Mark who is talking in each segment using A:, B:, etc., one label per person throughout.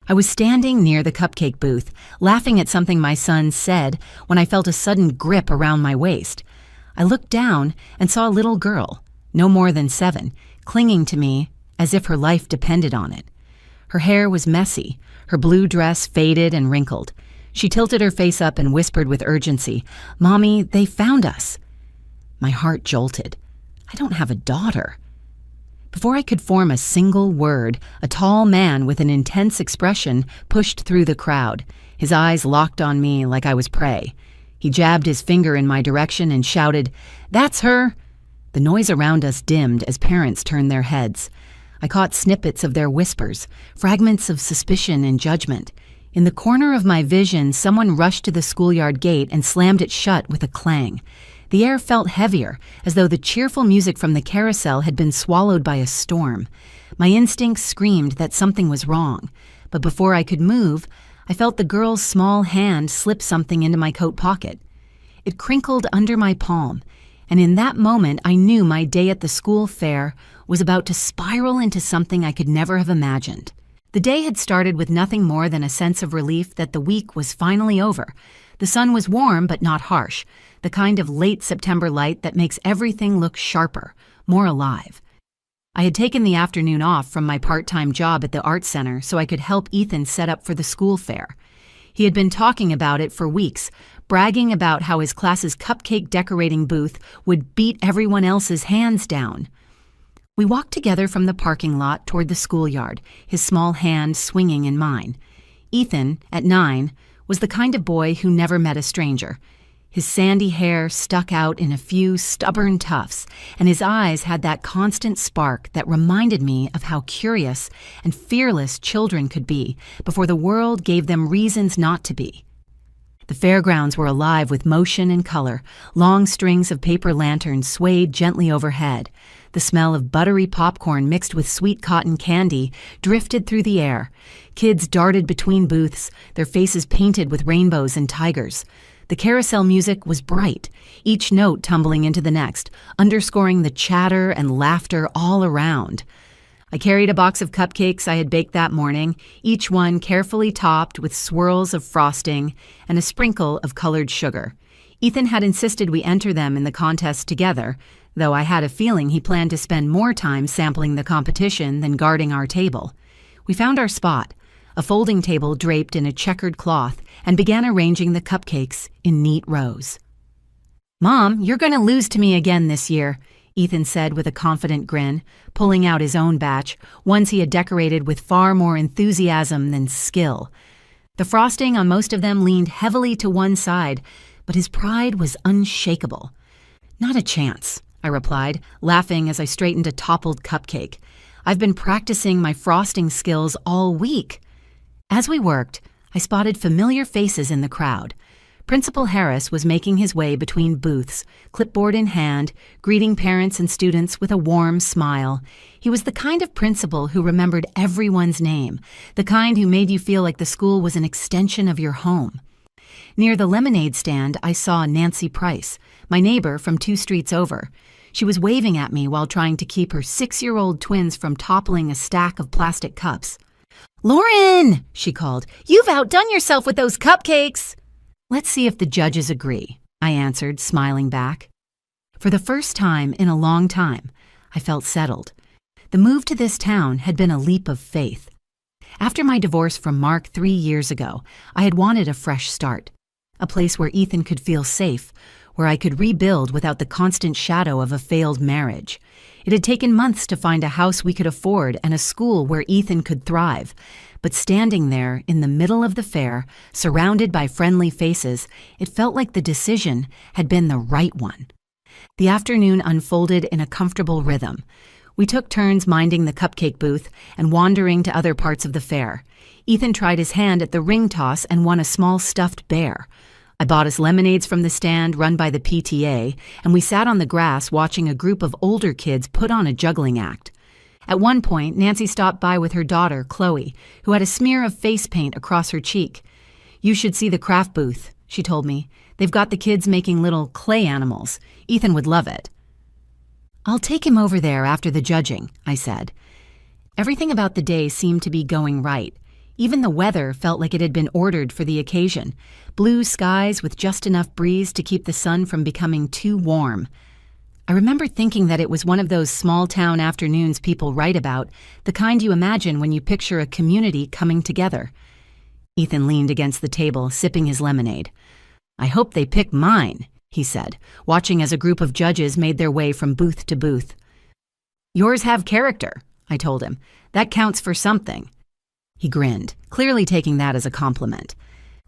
A: I was standing near the cupcake booth, laughing at something my son said when I felt a sudden grip around my waist. I looked down and saw a little girl, no more than 7, clinging to me as if her life depended on it. Her hair was messy, her blue dress faded and wrinkled. She tilted her face up and whispered with urgency, "Mommy, they found us." My heart jolted. I don't have a daughter. Before I could form a single word, a tall man with an intense expression pushed through the crowd. His eyes locked on me like I was prey. He jabbed his finger in my direction and shouted, "That's her!" The noise around us dimmed as parents turned their heads. I caught snippets of their whispers, fragments of suspicion and judgment. In the corner of my vision, someone rushed to the schoolyard gate and slammed it shut with a clang. The air felt heavier, as though the cheerful music from the carousel had been swallowed by a storm. My instincts screamed that something was wrong, but before I could move, I felt the girl's small hand slip something into my coat pocket. It crinkled under my palm, and in that moment I knew my day at the school fair was about to spiral into something I could never have imagined. The day had started with nothing more than a sense of relief that the week was finally over. The sun was warm but not harsh, the kind of late September light that makes everything look sharper, more alive. I had taken the afternoon off from my part-time job at the art center so I could help Ethan set up for the school fair. He had been talking about it for weeks, bragging about how his class's cupcake decorating booth would beat everyone else's hands down. We walked together from the parking lot toward the schoolyard, his small hand swinging in mine. Ethan, at 9, was the kind of boy who never met a stranger. His sandy hair stuck out in a few stubborn tufts, and his eyes had that constant spark that reminded me of how curious and fearless children could be before the world gave them reasons not to be. The fairgrounds were alive with motion and color. Long strings of paper lanterns swayed gently overhead. The smell of buttery popcorn mixed with sweet cotton candy drifted through the air. Kids darted between booths, their faces painted with rainbows and tigers. The carousel music was bright, each note tumbling into the next, underscoring the chatter and laughter all around. I carried a box of cupcakes I had baked that morning, each one carefully topped with swirls of frosting and a sprinkle of colored sugar. Ethan had insisted we enter them in the contest together, though I had a feeling he planned to spend more time sampling the competition than guarding our table. We found our spot, a folding table draped in a checkered cloth, and began arranging the cupcakes in neat rows. "Mom, you're going to lose to me again this year," Ethan said with a confident grin, pulling out his own batch, ones he had decorated with far more enthusiasm than skill. The frosting on most of them leaned heavily to one side, but his pride was unshakable. "Not a chance," I replied, laughing as I straightened a toppled cupcake. "I've been practicing my frosting skills all week." As we worked, I spotted familiar faces in the crowd. Principal Harris was making his way between booths, clipboard in hand, greeting parents and students with a warm smile. He was the kind of principal who remembered everyone's name, the kind who made you feel like the school was an extension of your home. Near the lemonade stand, I saw Nancy Price, my neighbor from 2 streets over. She was waving at me while trying to keep her 6-year-old twins from toppling a stack of plastic cups. "Lauren," she called, "you've outdone yourself with those cupcakes." "Let's see if the judges agree," I answered, smiling back. For the first time in a long time, I felt settled. The move to this town had been a leap of faith. After my divorce from Mark 3 years ago, I had wanted a fresh start, a place where Ethan could feel safe, where I could rebuild without the constant shadow of a failed marriage. It had taken months to find a house we could afford and a school where Ethan could thrive. But standing there in the middle of the fair, surrounded by friendly faces, it felt like the decision had been the right one. The afternoon unfolded in a comfortable rhythm. We took turns minding the cupcake booth and wandering to other parts of the fair. Ethan tried his hand at the ring toss and won a small stuffed bear. I bought us lemonades from the stand run by the PTA, and we sat on the grass watching a group of older kids put on a juggling act. At one point, Nancy stopped by with her daughter, Chloe, who had a smear of face paint across her cheek. "You should see the craft booth," she told me. "They've got the kids making little clay animals. Ethan would love it." "I'll take him over there after the judging," I said. Everything about the day seemed to be going right. Even the weather felt like it had been ordered for the occasion. Blue skies with just enough breeze to keep the sun from becoming too warm. I remember thinking that it was one of those small-town afternoons people write about, the kind you imagine when you picture a community coming together. Ethan leaned against the table, sipping his lemonade. "I hope they pick mine," he said, watching as a group of judges made their way from booth to booth. "Yours have character," I told him. "That counts for something." He grinned, clearly taking that as a compliment.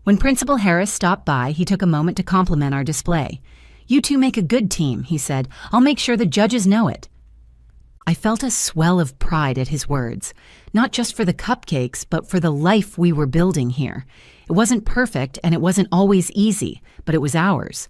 A: When Principal Harris stopped by, he took a moment to compliment our display. "You two make a good team," he said. "I'll make sure the judges know it." I felt a swell of pride at his words, not just for the cupcakes, but for the life we were building here. It wasn't perfect and it wasn't always easy, but it was ours.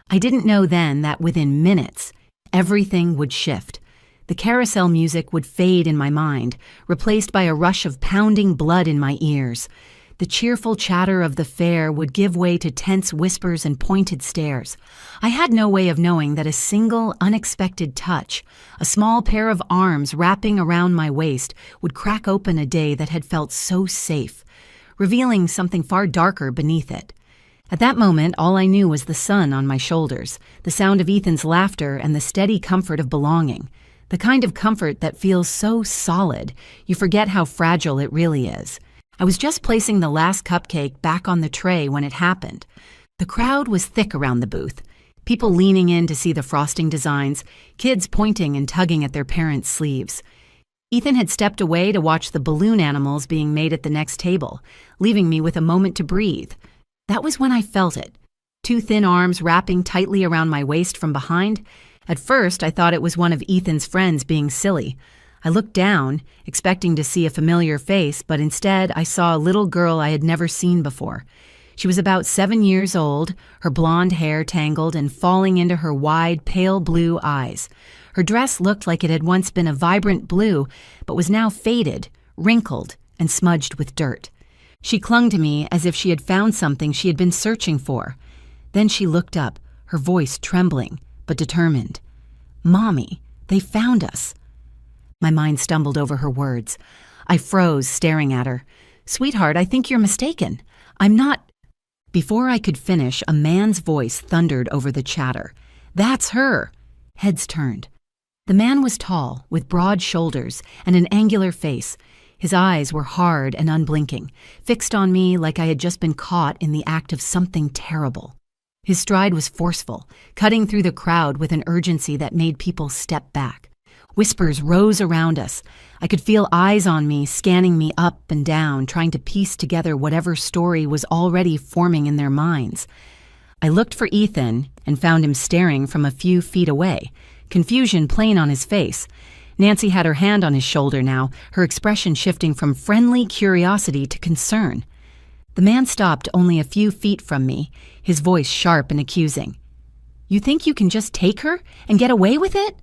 A: I didn't know then that within minutes, everything would shift. The carousel music would fade in my mind, replaced by a rush of pounding blood in my ears. The cheerful chatter of the fair would give way to tense whispers and pointed stares. I had no way of knowing that a single, unexpected touch, a small pair of arms wrapping around my waist, would crack open a day that had felt so safe, revealing something far darker beneath it. At that moment, all I knew was the sun on my shoulders, the sound of Ethan's laughter, and the steady comfort of belonging. The kind of comfort that feels so solid, you forget how fragile it really is. I was just placing the last cupcake back on the tray when it happened. The crowd was thick around the booth, people leaning in to see the frosting designs, kids pointing and tugging at their parents' sleeves. Ethan had stepped away to watch the balloon animals being made at the next table, leaving me with a moment to breathe. That was when I felt it. Two thin arms wrapping tightly around my waist from behind. At first, I thought it was one of Ethan's friends being silly. I looked down, expecting to see a familiar face, but instead I saw a little girl I had never seen before. She was about 7 years old, her blonde hair tangled and falling into her wide, pale blue eyes. Her dress looked like it had once been a vibrant blue, but was now faded, wrinkled, and smudged with dirt. She clung to me as if she had found something she had been searching for. Then she looked up, her voice trembling, but determined. "Mommy, they found us." My mind stumbled over her words. I froze, staring at her. "Sweetheart, I think you're mistaken. I'm not—" Before I could finish, a man's voice thundered over the chatter. "That's her!" Heads turned. The man was tall, with broad shoulders and an angular face. His eyes were hard and unblinking, fixed on me like I had just been caught in the act of something terrible. His stride was forceful, cutting through the crowd with an urgency that made people step back. Whispers rose around us. I could feel eyes on me, scanning me up and down, trying to piece together whatever story was already forming in their minds. I looked for Ethan and found him staring from a few feet away, confusion plain on his face. Nancy had her hand on his shoulder now, her expression shifting from friendly curiosity to concern. The man stopped only a few feet from me, his voice sharp and accusing. "You think you can just take her and get away with it?"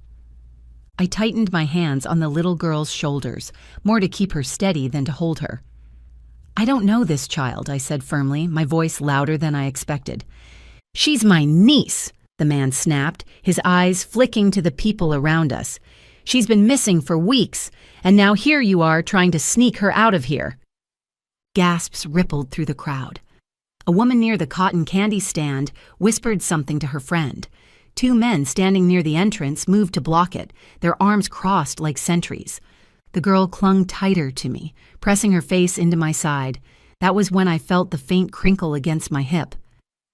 A: I tightened my hands on the little girl's shoulders, more to keep her steady than to hold her. "I don't know this child," I said firmly, my voice louder than I expected. "She's my niece," the man snapped, his eyes flicking to the people around us. "She's been missing for weeks, and now here you are trying to sneak her out of here." Gasps rippled through the crowd. A woman near the cotton candy stand whispered something to her friend. Two men standing near the entrance moved to block it, their arms crossed like sentries. The girl clung tighter to me, pressing her face into my side. That was when I felt the faint crinkle against my hip.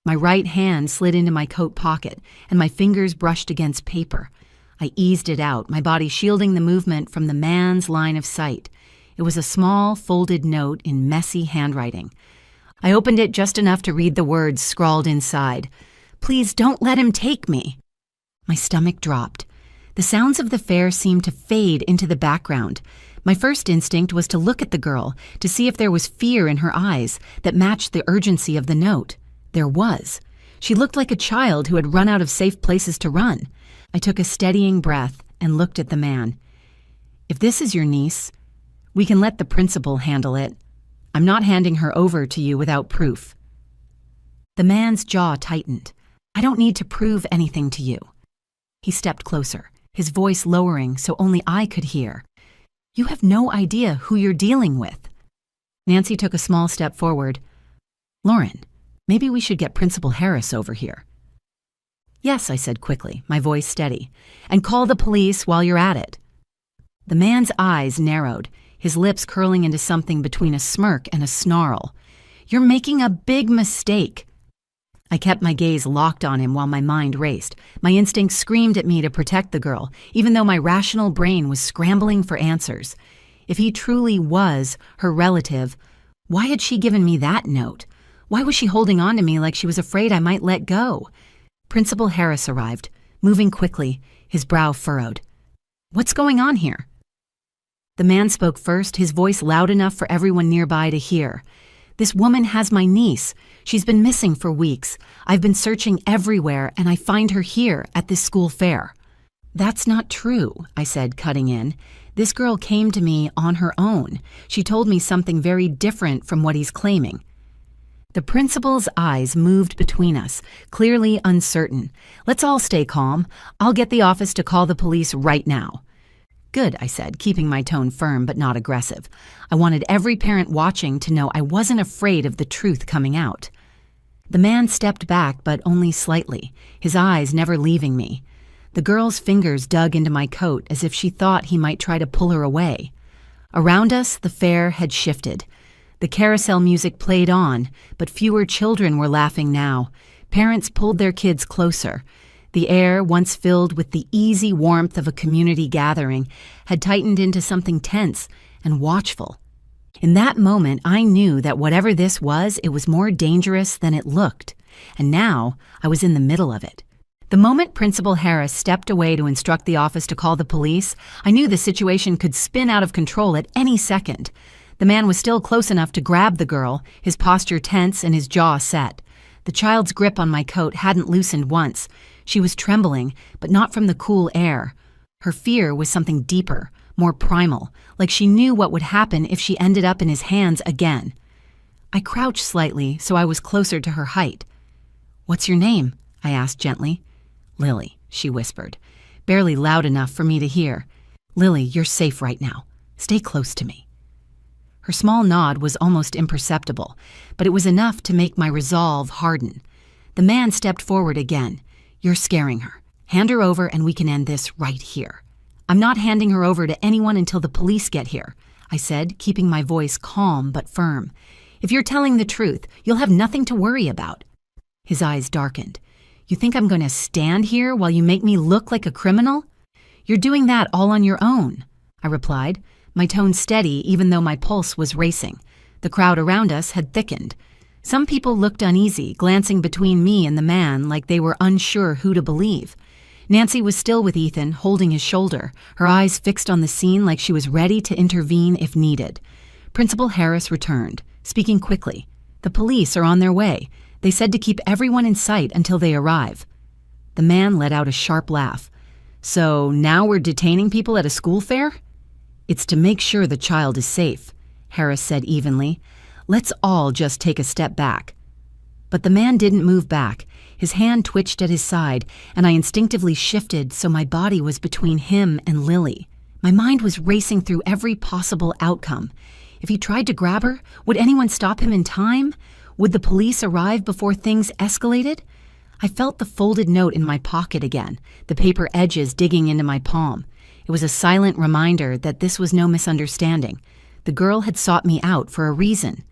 A: My right hand slid into my coat pocket, and my fingers brushed against paper. I eased it out, my body shielding the movement from the man's line of sight. It was a small, folded note in messy handwriting. I opened it just enough to read the words scrawled inside. "Please don't let him take me." My stomach dropped. The sounds of the fair seemed to fade into the background. My first instinct was to look at the girl, to see if there was fear in her eyes that matched the urgency of the note. There was. She looked like a child who had run out of safe places to run. I took a steadying breath and looked at the man. "If this is your niece, we can let the principal handle it. I'm not handing her over to you without proof." The man's jaw tightened. "I don't need to prove anything to you." He stepped closer, his voice lowering so only I could hear. "You have no idea who you're dealing with." Nancy took a small step forward. Lauren, maybe we should get Principal Harris over here. Yes, I said quickly, my voice steady. And call the police while you're at it. The man's eyes narrowed, his lips curling into something between a smirk and a snarl. You're making a big mistake. I kept my gaze locked on him while my mind raced. My instincts screamed at me to protect the girl, even though my rational brain was scrambling for answers. If he truly was her relative, why had she given me that note? Why was she holding on to me like she was afraid I might let go? Principal Harris arrived, moving quickly, his brow furrowed. What's going on here? The man spoke first, his voice loud enough for everyone nearby to hear. This woman has my niece. She's been missing for weeks. I've been searching everywhere, and I find her here at this school fair. That's not true, I said, cutting in. This girl came to me on her own. She told me something very different from what he's claiming. The principal's eyes moved between us, clearly uncertain. Let's all stay calm. I'll get the office to call the police right now. Good, I said, keeping my tone firm but not aggressive. I wanted every parent watching to know I wasn't afraid of the truth coming out. The man stepped back, but only slightly, his eyes never leaving me. The girl's fingers dug into my coat as if she thought he might try to pull her away. Around us, the fair had shifted. The carousel music played on, but fewer children were laughing now. Parents pulled their kids closer. The air, once filled with the easy warmth of a community gathering, had tightened into something tense and watchful. In that moment, I knew that whatever this was, it was more dangerous than it looked. And now, I was in the middle of it. The moment Principal Harris stepped away to instruct the office to call the police, I knew the situation could spin out of control at any second. The man was still close enough to grab the girl, his posture tense and his jaw set. The child's grip on my coat hadn't loosened once. She was trembling, but not from the cool air. Her fear was something deeper, more primal, like she knew what would happen if she ended up in his hands again. I crouched slightly so I was closer to her height. What's your name? I asked gently. Lily, she whispered, barely loud enough for me to hear. Lily, you're safe right now. Stay close to me. Her small nod was almost imperceptible, but it was enough to make my resolve harden. The man stepped forward again. You're scaring her. Hand her over and we can end this right here. I'm not handing her over to anyone until the police get here, I said, keeping my voice calm but firm. If you're telling the truth, you'll have nothing to worry about. His eyes darkened. You think I'm going to stand here while you make me look like a criminal? You're doing that all on your own, I replied, my tone steady even though my pulse was racing. The crowd around us had thickened. Some people looked uneasy, glancing between me and the man like they were unsure who to believe. Nancy was still with Ethan, holding his shoulder, her eyes fixed on the scene like she was ready to intervene if needed. Principal Harris returned, speaking quickly. The police are on their way. They said to keep everyone in sight until they arrive. The man let out a sharp laugh. So now we're detaining people at a school fair? It's to make sure the child is safe, Harris said evenly. Let's all just take a step back. But the man didn't move back. His hand twitched at his side, and I instinctively shifted so my body was between him and Lily. My mind was racing through every possible outcome. If he tried to grab her, would anyone stop him in time? Would the police arrive before things escalated? I felt the folded note in my pocket again, the paper edges digging into my palm. It was a silent reminder that this was no misunderstanding. The girl had sought me out for a reason.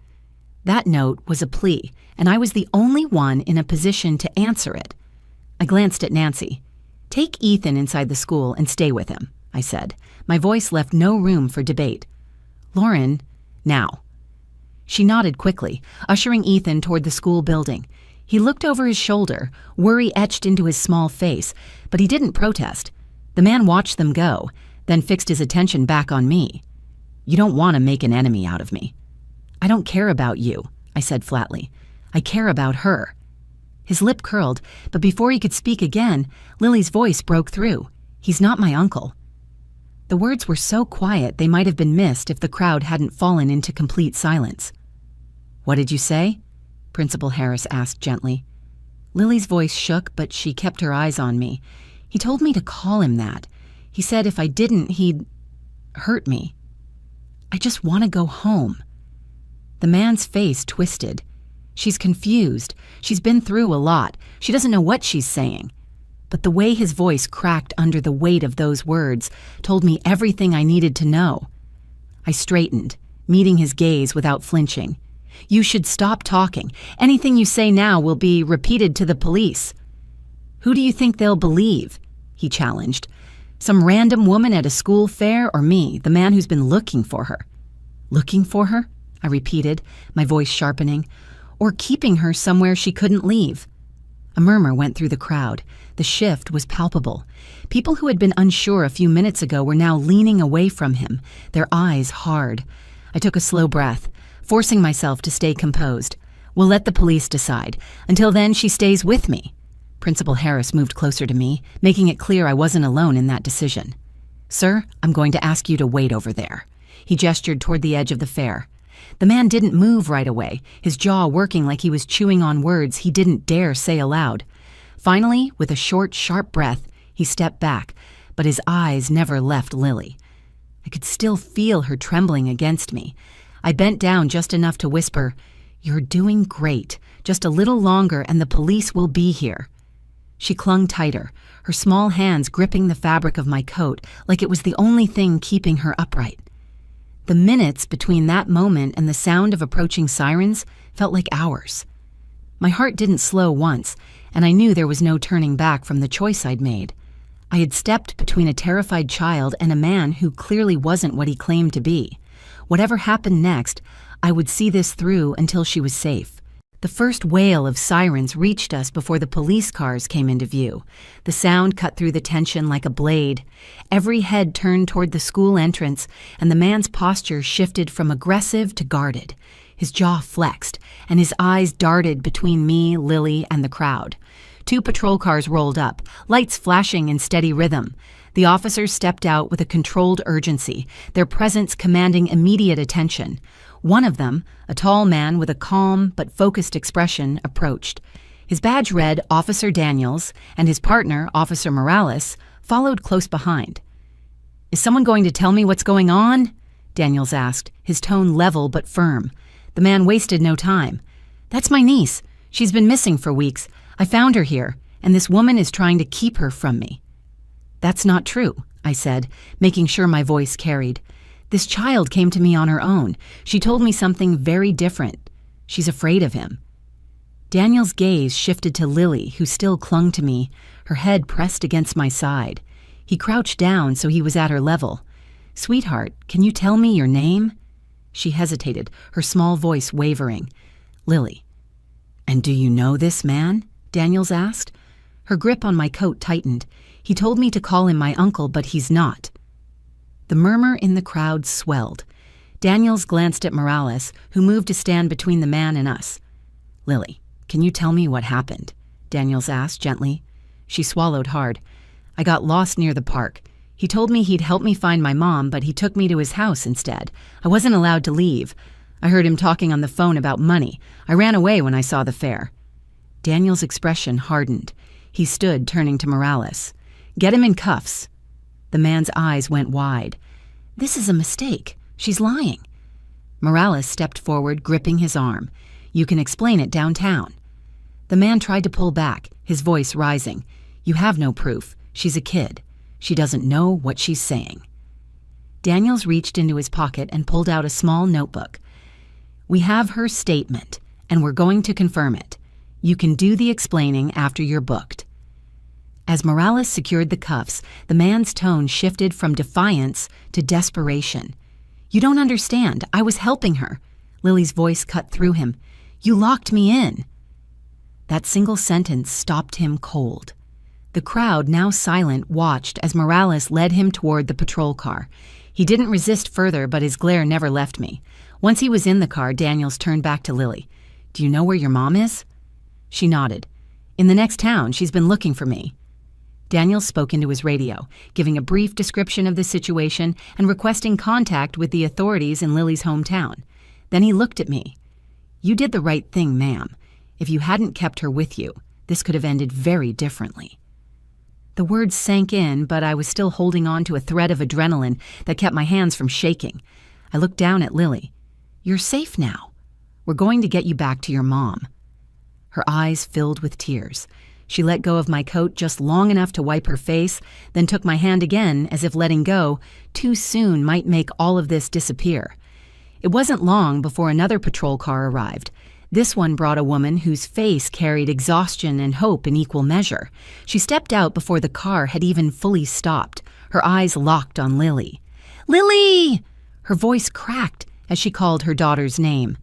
A: That note was a plea, and I was the only one in a position to answer it. I glanced at Nancy. Take Ethan inside the school and stay with him, I said. My voice left no room for debate. Lauren, now. She nodded quickly, ushering Ethan toward the school building. He looked over his shoulder, worry etched into his small face, but he didn't protest. The man watched them go, then fixed his attention back on me. You don't want to make an enemy out of me. I don't care about you, I said flatly. I care about her. His lip curled, but before he could speak again, Lily's voice broke through. He's not my uncle. The words were so quiet they might have been missed if the crowd hadn't fallen into complete silence. What did you say? Principal Harris asked gently. Lily's voice shook, but she kept her eyes on me. He told me to call him that. He said if I didn't, he'd hurt me. I just want to go home. The man's face twisted. She's confused. She's been through a lot. She doesn't know what she's saying. But the way his voice cracked under the weight of those words told me everything I needed to know. I straightened, meeting his gaze without flinching. You should stop talking. Anything you say now will be repeated to the police. Who do you think they'll believe? He challenged. Some random woman at a school fair, or me, the man who's been looking for her? Looking for her? I repeated, my voice sharpening. Or keeping her somewhere she couldn't leave? A murmur went through the crowd. The shift was palpable. People who had been unsure a few minutes ago were now leaning away from him, their eyes hard. I took a slow breath, forcing myself to stay composed. We'll let the police decide. Until then, she stays with me. Principal Harris moved closer to me, making it clear I wasn't alone in that decision. Sir, I'm going to ask you to wait over there. He gestured toward the edge of the fair. The man didn't move right away, his jaw working like he was chewing on words he didn't dare say aloud. Finally, with a short, sharp breath, he stepped back, but his eyes never left Lily. I could still feel her trembling against me. I bent down just enough to whisper, "You're doing great. Just a little longer and the police will be here." She clung tighter, her small hands gripping the fabric of my coat like it was the only thing keeping her upright. The minutes between that moment and the sound of approaching sirens felt like hours. My heart didn't slow once, and I knew there was no turning back from the choice I'd made. I had stepped between a terrified child and a man who clearly wasn't what he claimed to be. Whatever happened next, I would see this through until she was safe. The first wail of sirens reached us before the police cars came into view. The sound cut through the tension like a blade. Every head turned toward the school entrance, and the man's posture shifted from aggressive to guarded. His jaw flexed, and his eyes darted between me, Lily, and the crowd. 2 patrol cars rolled up, lights flashing in steady rhythm. The officers stepped out with a controlled urgency, their presence commanding immediate attention. One of them, a tall man with a calm but focused expression, approached. His badge read Officer Daniels, and his partner, Officer Morales, followed close behind. "Is someone going to tell me what's going on?" Daniels asked, his tone level but firm. The man wasted no time. "That's my niece. She's been missing for weeks. I found her here, and this woman is trying to keep her from me." "That's not true," I said, making sure my voice carried. "This child came to me on her own. She told me something very different. She's afraid of him." Daniel's gaze shifted to Lily, who still clung to me, her head pressed against my side. He crouched down so he was at her level. "Sweetheart, can you tell me your name?" She hesitated, her small voice wavering. "Lily." "And do you know this man?" Daniels asked. Her grip on my coat tightened. "He told me to call him my uncle, but he's not." The murmur in the crowd swelled. Daniels glanced at Morales, who moved to stand between the man and us. "Lily, can you tell me what happened?" Daniels asked gently. She swallowed hard. "I got lost near the park. He told me he'd help me find my mom, but he took me to his house instead. I wasn't allowed to leave. I heard him talking on the phone about money. I ran away when I saw the fair." Daniel's expression hardened. He stood, turning to Morales. "Get him in cuffs." The man's eyes went wide. "This is a mistake. She's lying." Morales stepped forward, gripping his arm. "You can explain it downtown." The man tried to pull back, his voice rising. "You have no proof. She's a kid. She doesn't know what she's saying." Daniels reached into his pocket and pulled out a small notebook. "We have her statement, and we're going to confirm it. You can do the explaining after you're booked." As Morales secured the cuffs, the man's tone shifted from defiance to desperation. "You don't understand. I was helping her." Lily's voice cut through him. "You locked me in." That single sentence stopped him cold. The crowd, now silent, watched as Morales led him toward the patrol car. He didn't resist further, but his glare never left me. Once he was in the car, Daniels turned back to Lily. "Do you know where your mom is?" She nodded. "In the next town. She's been looking for me." Daniels spoke into his radio, giving a brief description of the situation and requesting contact with the authorities in Lily's hometown. Then he looked at me. "You did the right thing, ma'am. If you hadn't kept her with you, this could have ended very differently." The words sank in, but I was still holding on to a thread of adrenaline that kept my hands from shaking. I looked down at Lily. "You're safe now." We're going to get you back to your mom." Her eyes filled with tears. She let go of my coat just long enough to wipe her face, then took my hand again as if letting go too soon might make all of this disappear. It wasn't long before another patrol car arrived. This one brought a woman whose face carried exhaustion and hope in equal measure. She stepped out before the car had even fully stopped, her eyes locked on Lily. "Lily!" Her voice cracked as she called her daughter's name.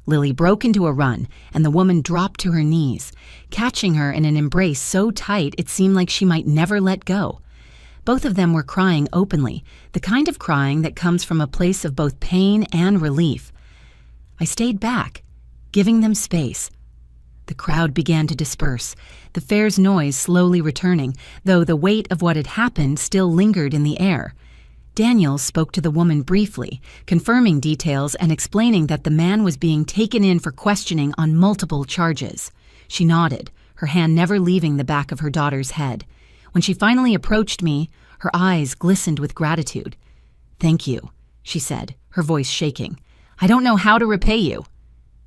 A: Lily broke into a run, and the woman dropped to her knees, catching her in an embrace so tight it seemed like she might never let go. Both of them were crying openly, the kind of crying that comes from a place of both pain and relief. I stayed back, giving them space. The crowd began to disperse, the fair's noise slowly returning, though the weight of what had happened still lingered in the air. Daniel spoke to the woman briefly, confirming details and explaining that the man was being taken in for questioning on multiple charges. She nodded, her hand never leaving the back of her daughter's head. When she finally approached me, her eyes glistened with gratitude. "Thank you," she said, her voice shaking. "I don't know how to repay you."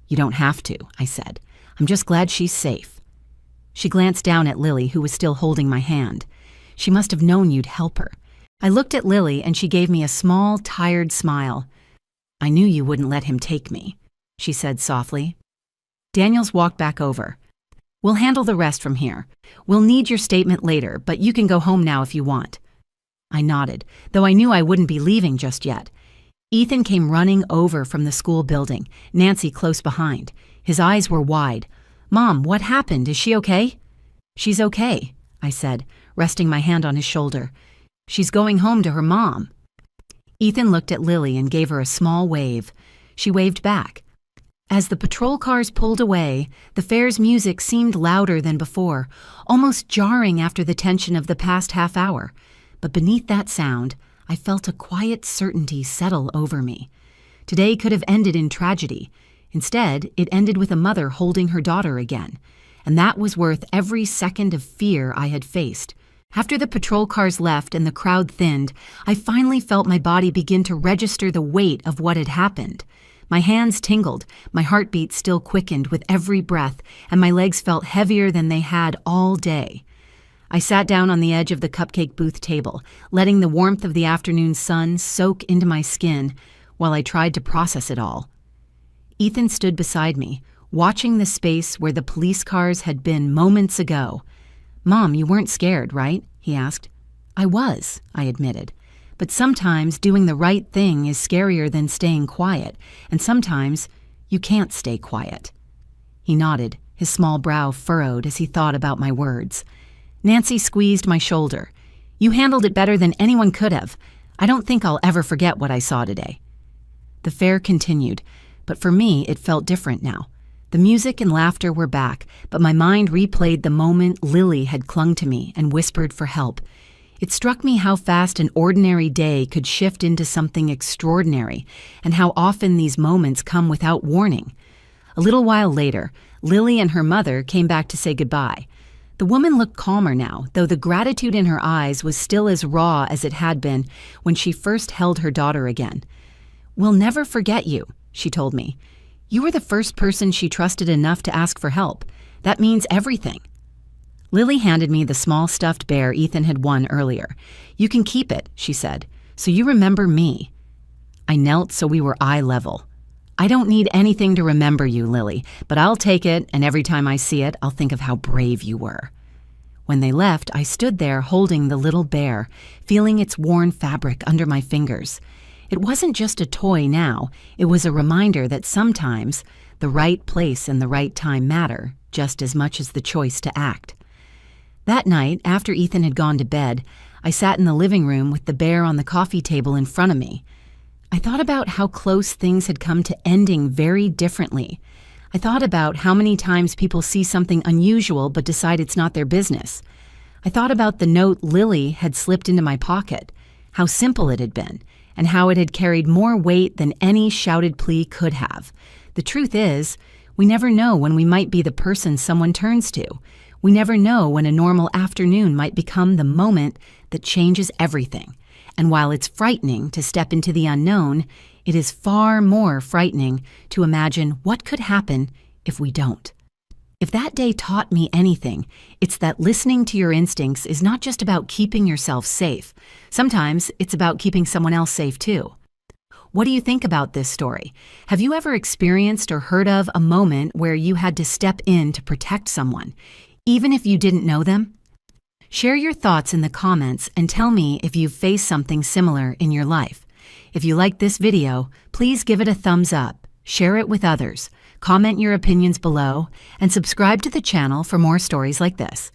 A: "You don't have to," I said. "I'm just glad she's safe." She glanced down at Lily, who was still holding my hand. "She must have known you'd help her." I looked at Lily, and she gave me a small, tired smile. "I knew you wouldn't let him take me," she said softly. Daniels walked back over. "We'll handle the rest from here. We'll need your statement later, but you can go home now if you want." I nodded, though I knew I wouldn't be leaving just yet. Ethan came running over from the school building, Nancy close behind. His eyes were wide. "Mom, what happened? Is she okay?" "She's okay," I said, resting my hand on his shoulder. "She's going home to her mom." Ethan looked at Lily and gave her a small wave. She waved back. As the patrol cars pulled away, the fair's music seemed louder than before, almost jarring after the tension of the past half hour. But beneath that sound, I felt a quiet certainty settle over me. Today could have ended in tragedy. Instead, it ended with a mother holding her daughter again. And that was worth every second of fear I had faced. After the patrol cars left and the crowd thinned, I finally felt my body begin to register the weight of what had happened. My hands tingled, my heartbeat still quickened with every breath, and my legs felt heavier than they had all day. I sat down on the edge of the cupcake booth table, letting the warmth of the afternoon sun soak into my skin while I tried to process it all. Ethan stood beside me, watching the space where the police cars had been moments ago. "Mom, you weren't scared, right?" he asked. "I was," I admitted. "But sometimes doing the right thing is scarier than staying quiet, and sometimes you can't stay quiet." He nodded, his small brow furrowed as he thought about my words. Nancy squeezed my shoulder. "You handled it better than anyone could have. I don't think I'll ever forget what I saw today." The fair continued, but for me it felt different now. The music and laughter were back, but my mind replayed the moment Lily had clung to me and whispered for help. It struck me how fast an ordinary day could shift into something extraordinary, and how often these moments come without warning. A little while later, Lily and her mother came back to say goodbye. The woman looked calmer now, though the gratitude in her eyes was still as raw as it had been when she first held her daughter again. "We'll never forget you," she told me. "You were the first person she trusted enough to ask for help. That means everything." Lily handed me the small stuffed bear Ethan had won earlier. "You can keep it," she said, "so you remember me." I knelt so we were eye level. "I don't need anything to remember you, Lily, but I'll take it, and every time I see it, I'll think of how brave you were." When they left, I stood there holding the little bear, feeling its worn fabric under my fingers. It wasn't just a toy now, it was a reminder that sometimes the right place and the right time matter just as much as the choice to act. That night, after Ethan had gone to bed, I sat in the living room with the bear on the coffee table in front of me. I thought about how close things had come to ending very differently. I thought about how many times people see something unusual but decide it's not their business. I thought about the note Lily had slipped into my pocket, how simple it had been, and how it had carried more weight than any shouted plea could have. The truth is, we never know when we might be the person someone turns to. We never know when a normal afternoon might become the moment that changes everything. And while it's frightening to step into the unknown, It is far more frightening to imagine what could happen if we don't. If that day taught me anything, it's that listening to your instincts is not just about keeping yourself safe. Sometimes it's about keeping someone else safe too. What do you think about this story? Have you ever experienced or heard of a moment where you had to step in to protect someone, even if you didn't know them? Share your thoughts in the comments and tell me if you've faced something similar in your life. If you liked this video, please give it a thumbs up, share it with others, comment your opinions below, and subscribe to the channel for more stories like this.